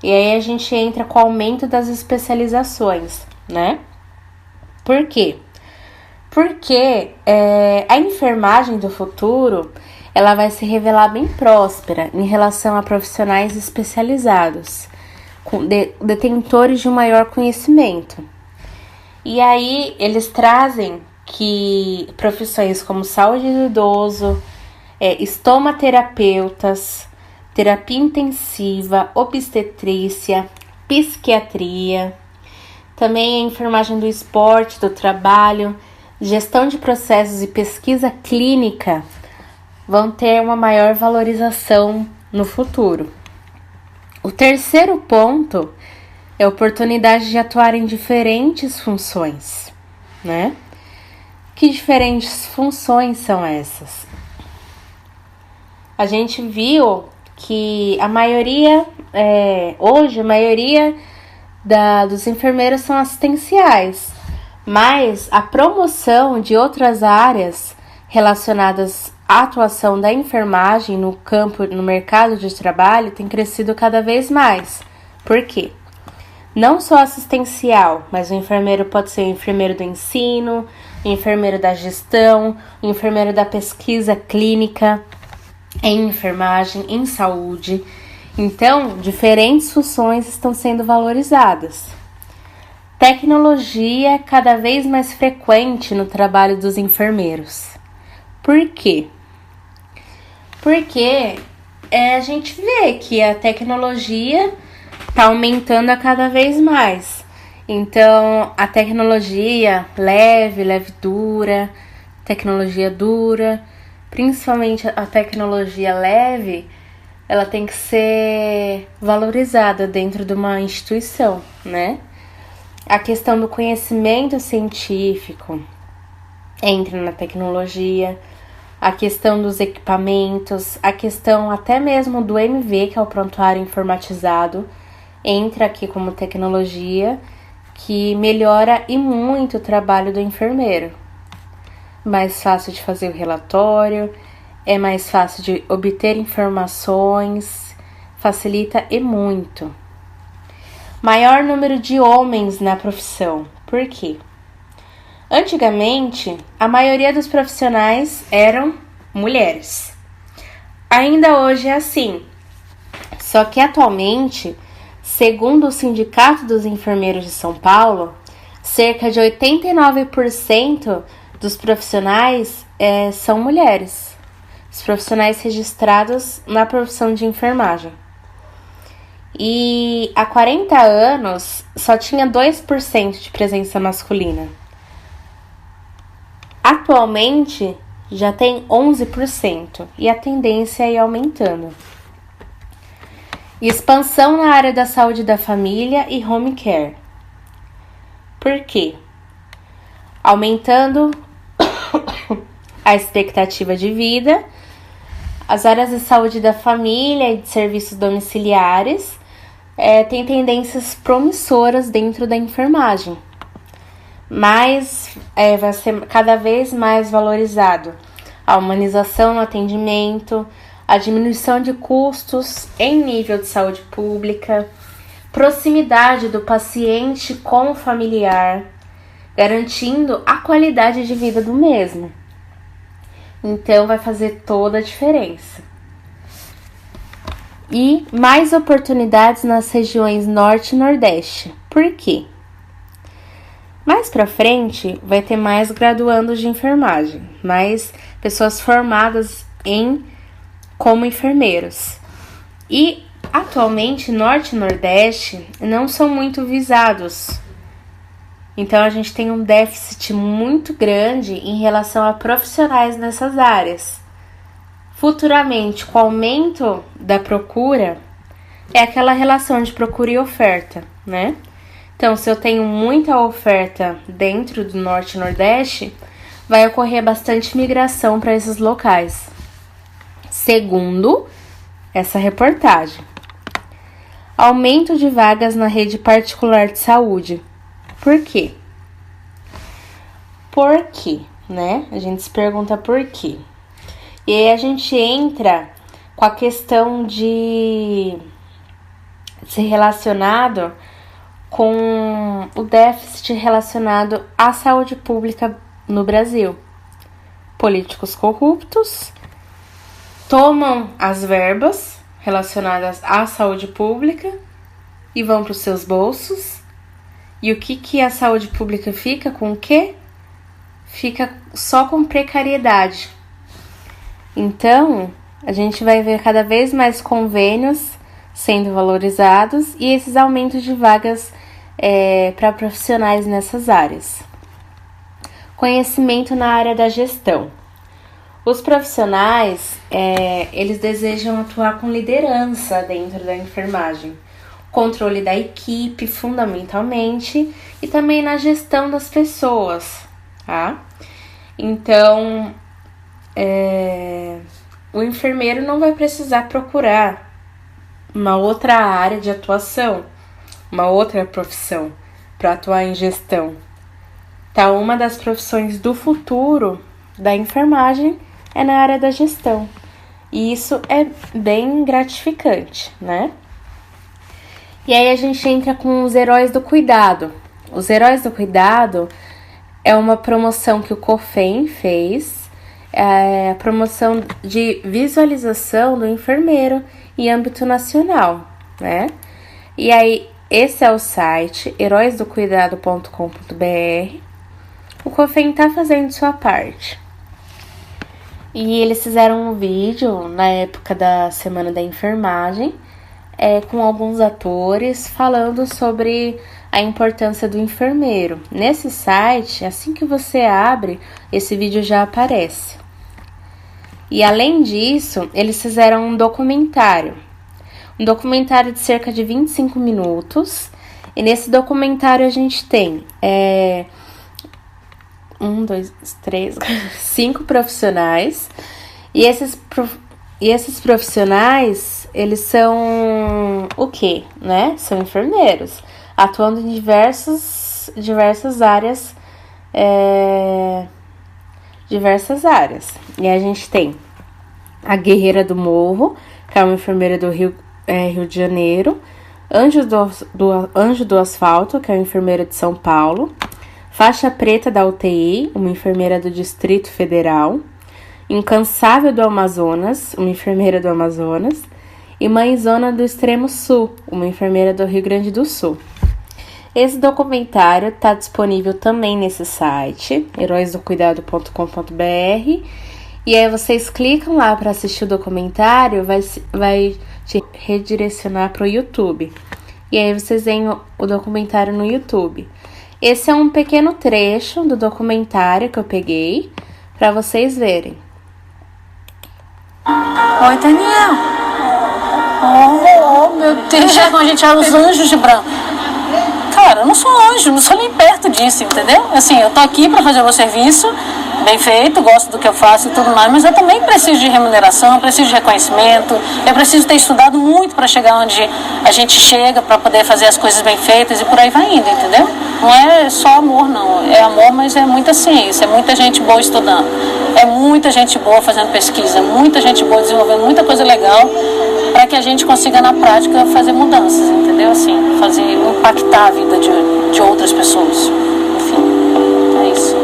Speaker 1: E aí a gente entra com o aumento das especializações, né? Por quê? Porque a enfermagem do futuro, ela vai se revelar bem próspera em relação a profissionais especializados, detentores de um maior conhecimento. E aí eles trazem que profissões como saúde do idoso, estomaterapeutas, terapia intensiva, obstetrícia, psiquiatria, também a enfermagem do esporte, do trabalho, gestão de processos e pesquisa clínica vão ter uma maior valorização no futuro. O terceiro ponto é a oportunidade de atuar em diferentes funções, né? Que diferentes funções são essas? A gente viu que a maioria, hoje, a maioria dos enfermeiros são assistenciais, mas a promoção de outras áreas relacionadas à atuação da enfermagem no campo, no mercado de trabalho, tem crescido cada vez mais. Por quê? Não só assistencial, mas o enfermeiro pode ser o enfermeiro do ensino, o enfermeiro da gestão, o enfermeiro da pesquisa clínica, em enfermagem, em saúde. Então, diferentes funções estão sendo valorizadas. Tecnologia cada vez mais frequente no trabalho dos enfermeiros. Por quê? Porque a gente vê que a tecnologia está aumentando a cada vez mais. Então, a tecnologia leve dura, tecnologia dura, principalmente a tecnologia leve, ela tem que ser valorizada dentro de uma instituição, né? A questão do conhecimento científico entra na tecnologia, a questão dos equipamentos, a questão até mesmo do MV, que é o prontuário informatizado, entra aqui como tecnologia, que melhora e muito o trabalho do enfermeiro. Mais fácil de fazer o relatório, é mais fácil de obter informações, facilita e muito. Maior número de homens na profissão. Por quê? Antigamente, a maioria dos profissionais eram mulheres. Ainda hoje é assim. Só que atualmente, segundo o Sindicato dos Enfermeiros de São Paulo, cerca de 89% dos profissionais são mulheres. Os profissionais registrados na profissão de enfermagem. E há 40 anos só tinha 2% de presença masculina. Atualmente já tem 11% e a tendência é ir aumentando. Expansão na área da saúde da família e home care. Por quê? Aumentando a expectativa de vida, as áreas de saúde da família e de serviços domiciliares têm tendências promissoras dentro da enfermagem. Mas vai ser cada vez mais valorizado a humanização no atendimento, a diminuição de custos em nível de saúde pública, proximidade do paciente com o familiar, garantindo a qualidade de vida do mesmo. Então vai fazer toda a diferença. E mais oportunidades nas regiões Norte e Nordeste. Por quê? Mais pra frente vai ter mais graduandos de enfermagem, mais pessoas formadas como enfermeiros. E atualmente Norte e Nordeste não são muito visados. Então a gente tem um déficit muito grande em relação a profissionais nessas áreas. Futuramente, com o aumento da procura, é aquela relação de procura e oferta, né? Então, se eu tenho muita oferta dentro do Norte e Nordeste, vai ocorrer bastante migração para esses locais. Segundo essa reportagem, aumento de vagas na rede particular de saúde. Por quê? Por quê, né? A gente se pergunta por quê. E aí a gente entra com a questão de ser relacionado com o déficit relacionado à saúde pública no Brasil. Políticos corruptos tomam as verbas relacionadas à saúde pública e vão para os seus bolsos. E o que a saúde pública fica com o quê? Fica só com precariedade. Então, a gente vai ver cada vez mais convênios sendo valorizados e esses aumentos de vagas para profissionais nessas áreas. Conhecimento na área da gestão. Os profissionais, eles desejam atuar com liderança dentro da enfermagem, controle da equipe, fundamentalmente, e também na gestão das pessoas, tá? Então, o enfermeiro não vai precisar procurar uma outra área de atuação, uma outra profissão para atuar em gestão. Tá, uma das profissões do futuro da enfermagem é na área da gestão. E isso é bem gratificante, né? E aí a gente entra com os Heróis do Cuidado. Os Heróis do Cuidado é uma promoção que o COFEM fez a promoção de visualização do enfermeiro em âmbito nacional, né? E aí, esse é o site heróisdocuidado.com.br. O COFEM tá fazendo sua parte. E eles fizeram um vídeo na época da Semana da Enfermagem, com alguns atores falando sobre a importância do enfermeiro. Nesse site, assim que você abre, esse vídeo já aparece. E além disso, eles fizeram um documentário de cerca de 25 minutos. E nesse documentário a gente tem 5 profissionais. E esses profissionais, eles são o quê, né? São enfermeiros, atuando em diversas áreas. E a gente tem a Guerreira do Morro, que é uma enfermeira do Rio de Janeiro, Anjo do Asfalto, que é uma enfermeira de São Paulo, Faixa Preta da UTI, uma enfermeira do Distrito Federal, Incansável do Amazonas, uma enfermeira do Amazonas, e Mãezona do Extremo Sul, uma enfermeira do Rio Grande do Sul. Esse documentário está disponível também nesse site, heróisdocuidado.com.br, e aí vocês clicam lá para assistir o documentário, vai te redirecionar para o YouTube. E aí vocês veem o documentário no YouTube. Esse é um pequeno trecho do documentário que eu peguei para vocês verem.
Speaker 5: Oi, Daniel. Oh, meu Deus, chegam a gente os anjos de branco. Cara, eu não sou anjo, não sou nem perto disso, entendeu? Assim, eu tô aqui para fazer o meu serviço, bem feito, gosto do que eu faço e tudo mais, mas eu também preciso de remuneração, preciso de reconhecimento, eu preciso ter estudado muito para chegar onde a gente chega, para poder fazer as coisas bem feitas e por aí vai indo, entendeu? Não é só amor, não. É amor, mas é muita ciência, é muita gente boa estudando, é muita gente boa fazendo pesquisa, muita gente boa desenvolvendo muita coisa legal para que a gente consiga, na prática, fazer mudanças, entendeu? Assim, impactar a vida de outras pessoas. Enfim, é isso.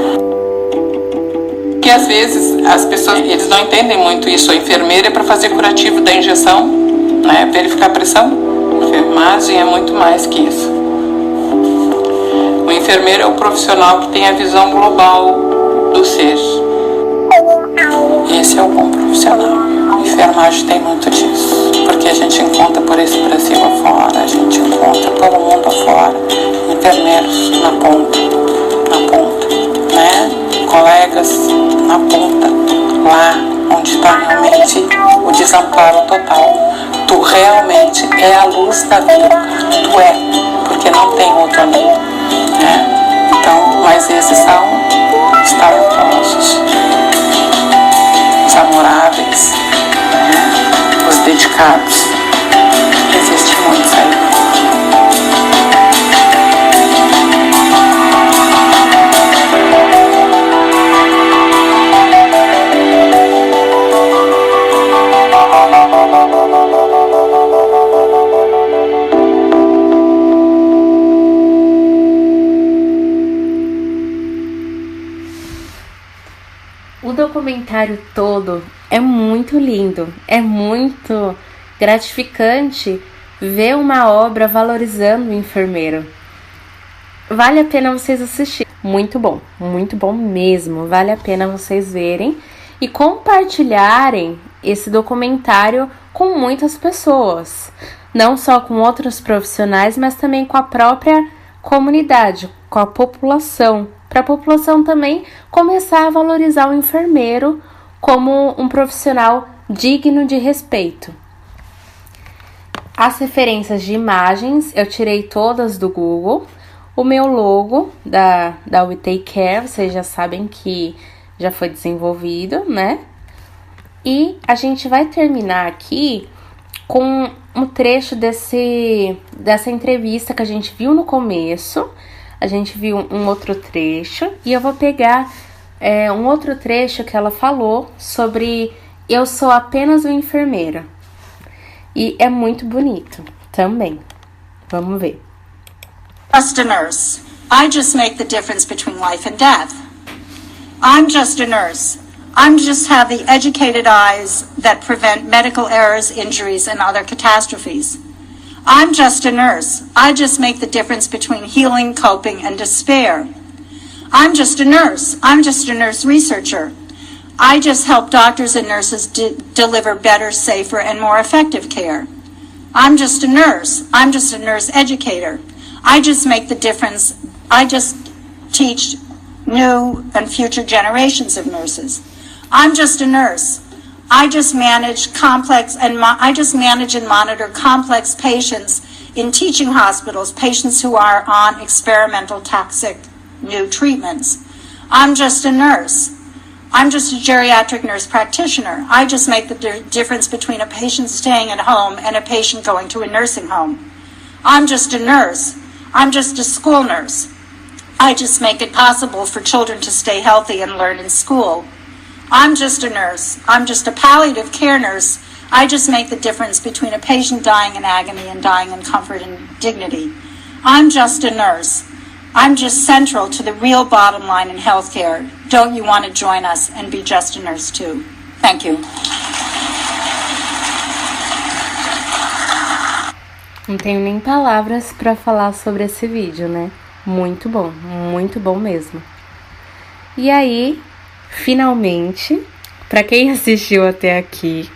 Speaker 6: Que às vezes as pessoas, eles não entendem muito isso. A enfermeira é para fazer curativo da injeção, né? Verificar a pressão. A enfermagem é muito mais que isso. O enfermeiro é o profissional que tem a visão global do ser. Esse é o bom profissional. A enfermagem tem muito disso, porque a gente encontra por esse Brasil afora, a gente encontra todo mundo afora, enfermeiros na ponta, né? Colegas na ponta, lá onde está realmente o desamparo total. Tu realmente é a luz da vida, tu é, porque não tem outro ali, né? Então, mas esses são os talentosos, os amoráveis, né? Os dedicados. Existe muitos aí.
Speaker 1: O documentário todo é muito lindo, é muito gratificante ver uma obra valorizando o enfermeiro. Vale a pena vocês assistirem. Muito bom mesmo. Vale a pena vocês verem e compartilharem esse documentário com muitas pessoas. Não só com outros profissionais, mas também com a própria comunidade, com a população. Para a população também começar a valorizar o enfermeiro como um profissional digno de respeito. As referências de imagens eu tirei todas do Google. O meu logo da We Take Care, vocês já sabem que já foi desenvolvido, né? E a gente vai terminar aqui com um trecho dessa entrevista que a gente viu no começo. A gente viu um outro trecho e eu vou pegar um outro trecho que ela falou sobre eu sou apenas uma enfermeira. E é muito bonito também. Vamos ver.
Speaker 2: Just a nurse. I just make the difference between life and death. I'm just a nurse. I'm just have the educated eyes that prevent medical errors, injuries, and other catastrophes. I'm just a nurse. I just make the difference between healing, coping, and despair. I'm just a nurse. I'm just a nurse researcher. I just help doctors and nurses deliver better, safer, and more effective care. I'm just a nurse. I'm just a nurse educator. I just make the difference. I just teach new and future generations of nurses. I'm just a nurse. I just manage and monitor complex patients in teaching hospitals, patients who are on experimental toxic new treatments. I'm just a nurse. I'm just a geriatric nurse practitioner. I just make the difference between a patient staying at home and a patient going to a nursing home. I'm just a nurse. I'm just a school nurse. I just make it possible for children to stay healthy and learn in school. I'm just a nurse. I'm just a palliative care nurse. I just make the difference between a patient dying in agony and dying in comfort and dignity. I'm just a nurse. I'm just central to the real bottom line in healthcare. Don't you want to join us and be just a nurse too? Thank you.
Speaker 1: Não tenho nem palavras para falar sobre esse vídeo, né? Muito bom mesmo. E aí, finalmente, para quem assistiu até aqui,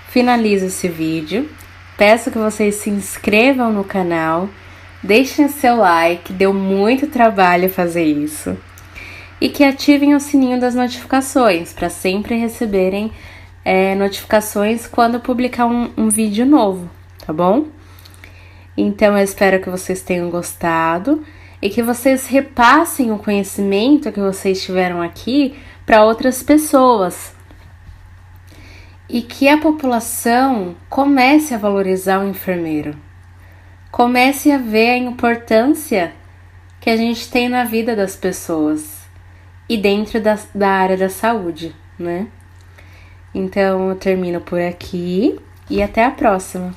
Speaker 1: finalizo esse vídeo. Peço que vocês se inscrevam no canal, deixem seu like, deu muito trabalho fazer isso. E que ativem o sininho das notificações, para sempre receberem notificações quando publicar um vídeo novo, tá bom? Então eu espero que vocês tenham gostado e que vocês repassem o conhecimento que vocês tiveram aqui para outras pessoas. E que a população comece a valorizar o enfermeiro. Comece a ver a importância que a gente tem na vida das pessoas e dentro da área da saúde, né? Então eu termino por aqui e até a próxima.